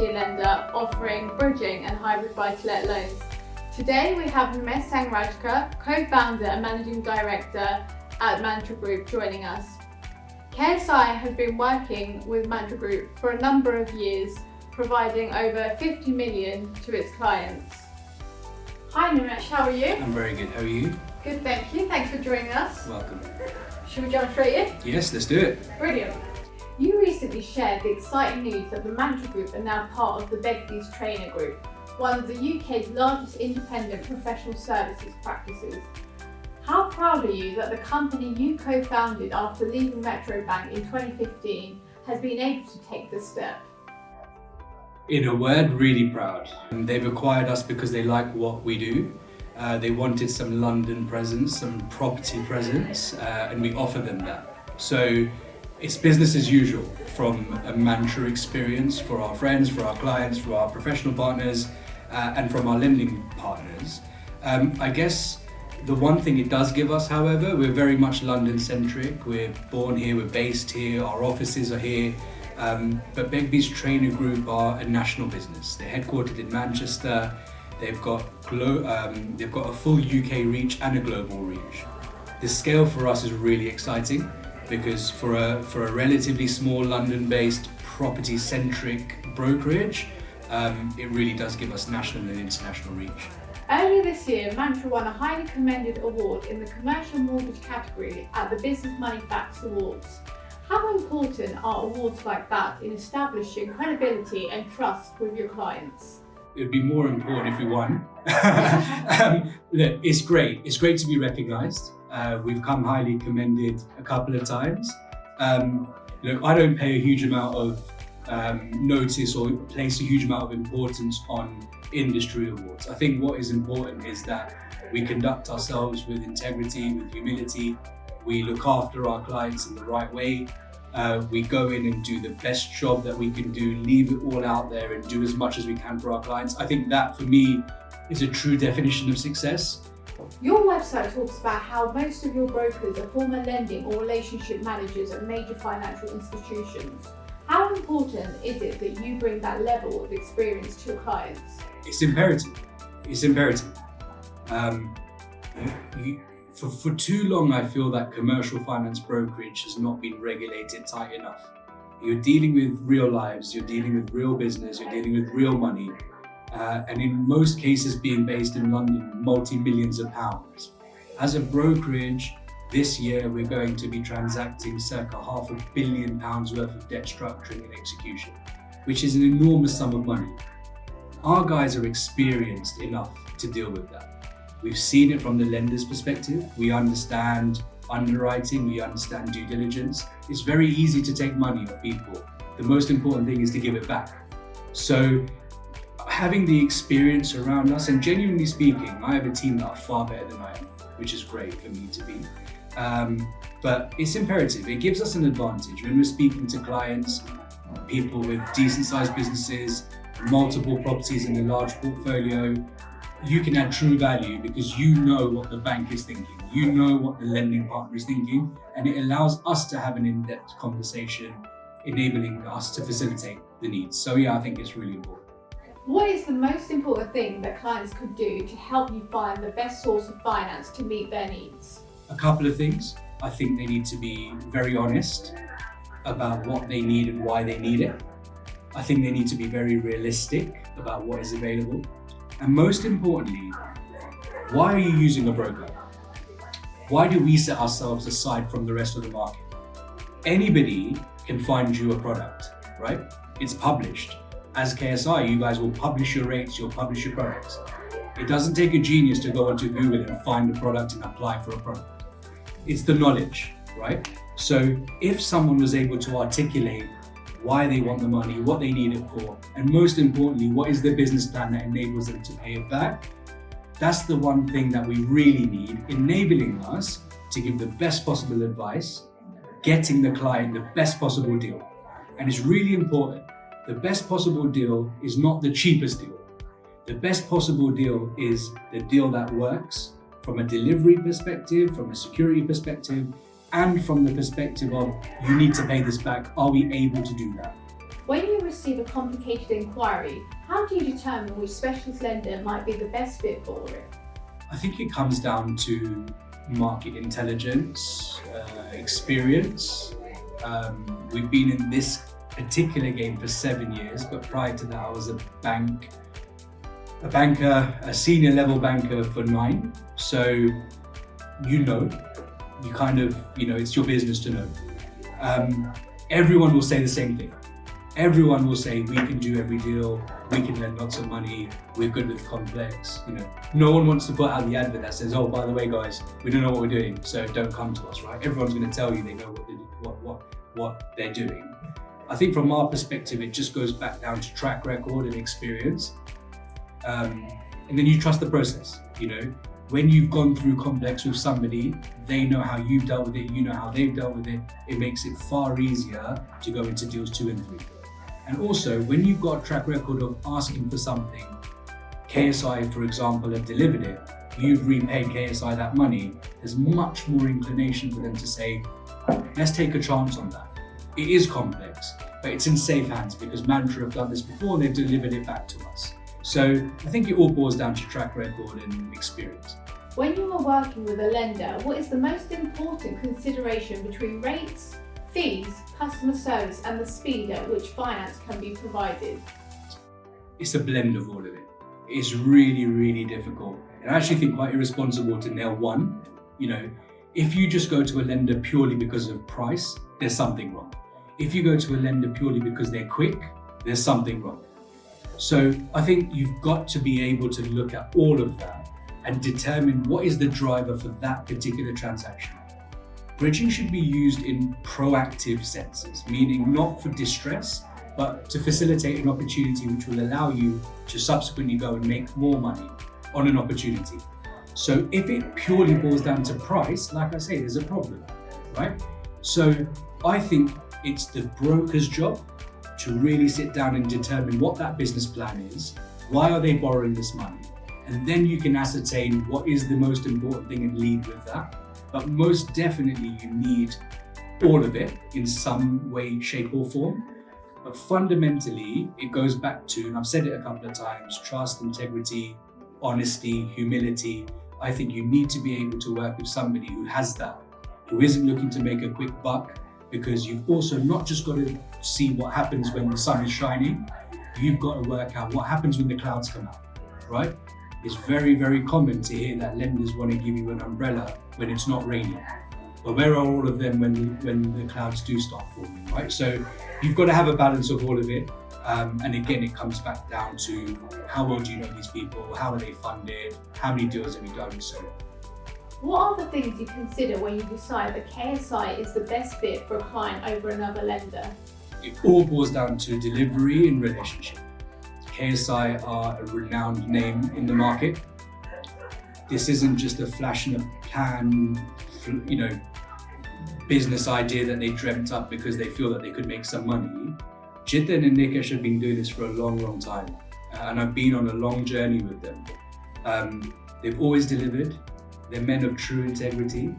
property lender offering bridging and hybrid buy-to-let loans. Today we have Nimesh Sanghrajka, co-founder and managing director at Mantra Group, joining us. KSEYE has been working with Mantra Group for a number of years, providing over 50 million to its clients. Hi Nimesh, how are you? I'm very good, how are you? Good, thank you. Thanks for joining us. Welcome. Should we jump straight in? Yes, let's do it. Brilliant. You recently shared the exciting news that the Mantra Group are now part of the Begbie's Trainer Group, one of the UK's largest independent professional services practices. How proud are you that the company you co-founded after leaving Metro Bank in 2015 has been able to take this step? In a word, really proud. They've acquired us because they like what we do. They wanted some London presence, some property presence, and we offer them that. So it's business as usual from a Mantra experience for our friends, for our clients, for our professional partners, and from our lending partners. I guess the one thing it does give us, however, we're very much London-centric. We're born here, we're based here, our offices are here. But Begbie's Trainer Group are a national business. They're headquartered in Manchester. They've got a full UK reach and a global reach. The scale for us is really exciting because for a relatively small London-based property-centric brokerage, it really does give us national and international reach. Earlier this year, Mantra won a highly commended award in the commercial mortgage category at the Business Money Facts Awards. How important are awards like that in establishing credibility and trust with your clients? It'd be more important if we won. Look, it's great. It's great to be recognised. We've come highly commended a couple of times. Look, I don't pay a huge amount of notice or place a huge amount of importance on industry awards. I think what is important is that we conduct ourselves with integrity, with humility. We look after our clients in the right way. We go in and do the best job that we can do, leave it all out there and do as much as we can for our clients. I think that for me is a true definition of success. Your website talks about how most of your brokers are former lending or relationship managers at major financial institutions. How important is it that you bring that level of experience to your clients? It's imperative. It's imperative. For too long, I feel that commercial finance brokerage has not been regulated tight enough. You're dealing with real lives, you're dealing with real business, you're dealing with real money, and in most cases being based in London, multi-millions of pounds. As a brokerage, this year we're going to be transacting circa £500 million worth of debt structuring and execution, which is an enormous sum of money. Our guys are experienced enough to deal with that. We've seen it from the lender's perspective. We understand underwriting, we understand due diligence. It's very easy to take money off people. The most important thing is to give it back. So having the experience around us, and genuinely speaking, I have a team that are far better than I am, which is great for me to be. But it's imperative. It gives us an advantage when we're speaking to clients, people with decent sized businesses, multiple properties in a large portfolio. You can add true value because you know what the bank is thinking, you know what the lending partner is thinking, and it allows us to have an in-depth conversation, enabling us to facilitate the needs. So yeah, I think it's really important. What is the most important thing that clients could do to help you find the best source of finance to meet their needs? A couple of things. I think they need to be very honest about what they need and why they need it. I think they need to be very realistic about what is available. And most importantly, why are you using a broker? Why do we set ourselves aside from the rest of the market? Anybody can find you a product, right? It's published. As KSI, you guys will publish your rates, you'll publish your products. It doesn't take a genius to go onto Google and find a product and apply for a product. It's the knowledge, right? So if someone was able to articulate why they want the money, what they need it for, and most importantly, what is the business plan that enables them to pay it back, that's the one thing that we really need, enabling us to give the best possible advice, getting the client the best possible deal. And it's really important. The best possible deal is not the cheapest deal. The best possible deal is the deal that works from a delivery perspective, from a security perspective, and from the perspective of you need to pay this back. Are we able to do that? When you receive a complicated inquiry, how do you determine which specialist lender might be the best fit for it? I think it comes down to market intelligence, experience. We've been in this particular game for 7 years, but prior to that I was a senior level banker for 9. So it's your business to know. Everyone will say the same thing. Everyone will say we can do every deal, we can lend lots of money, we're good with complex. No one wants to put out the advert that says, oh, by the way, guys, we don't know what we're doing, so don't come to us, right? Everyone's going to tell you they know what they're doing. I think from our perspective, it just goes back down to track record and experience, and then you trust the process. When you've gone through complex with somebody, they know how you've dealt with it, you know how they've dealt with it. It makes it far easier to go into deals 2 and 3. And also, when you've got a track record of asking for something, KSEYE, for example, have delivered it, you've repaid KSEYE that money, there's much more inclination for them to say, let's take a chance on that. It is complex, but it's in safe hands because Mantra have done this before and they've delivered it back to us. So I think it all boils down to track record and experience. When you are working with a lender, what is the most important consideration between rates, fees, customer service, and the speed at which finance can be provided? It's a blend of all of it. It's really, really difficult. And I actually think quite irresponsible to nail one. If you just go to a lender purely because of price, there's something wrong. If you go to a lender purely because they're quick, there's something wrong. So I think you've got to be able to look at all of that and determine what is the driver for that particular transaction. Bridging should be used in proactive senses, meaning not for distress, but to facilitate an opportunity which will allow you to subsequently go and make more money on an opportunity. So if it purely boils down to price, like I say, there's a problem, right? So I think it's the broker's job to really sit down and determine what that business plan is, why are they borrowing this money, and then you can ascertain what is the most important thing and lead with that. But most definitely you need all of it in some way, shape or form. But fundamentally, it goes back to, and I've said it a couple of times, trust, integrity, honesty, humility. I think you need to be able to work with somebody who has that, who isn't looking to make a quick buck, because you've also not just got to see what happens when the sun is shining, you've got to work out what happens when the clouds come out, right? It's very, very common to hear that lenders want to give you an umbrella when it's not raining. But where are all of them when the clouds do start forming, right? So you've got to have a balance of all of it. And again, it comes back down to how well do you know these people, how are they funded, how many deals have you done, and so on. What are the things you consider when you decide that KSEYE is the best fit for a client over another lender? It all boils down to delivery and relationship. KSEYE are a renowned name in the market. This isn't just a flash in a pan, business idea that they dreamt up because they feel that they could make some money. Jitin and Nikesh have been doing this for a long, long time. And I've been on a long journey with them. They've always delivered. They're men of true integrity,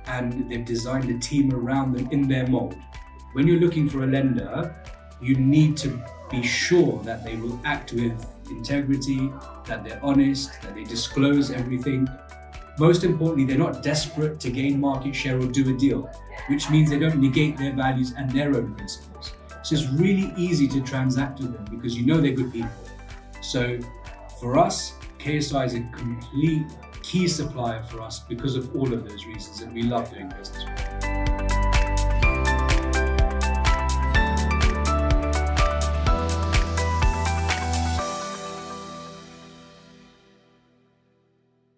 and they've designed a team around them in their mold. When you're looking for a lender, you need to be sure that they will act with integrity, that they're honest, that they disclose everything. Most importantly, they're not desperate to gain market share or do a deal, which means they don't negate their values and their own principles. So it's really easy to transact with them because you know they're good people. So for us, KSEYE is a complete key supplier for us because of all of those reasons, and we love doing business with them.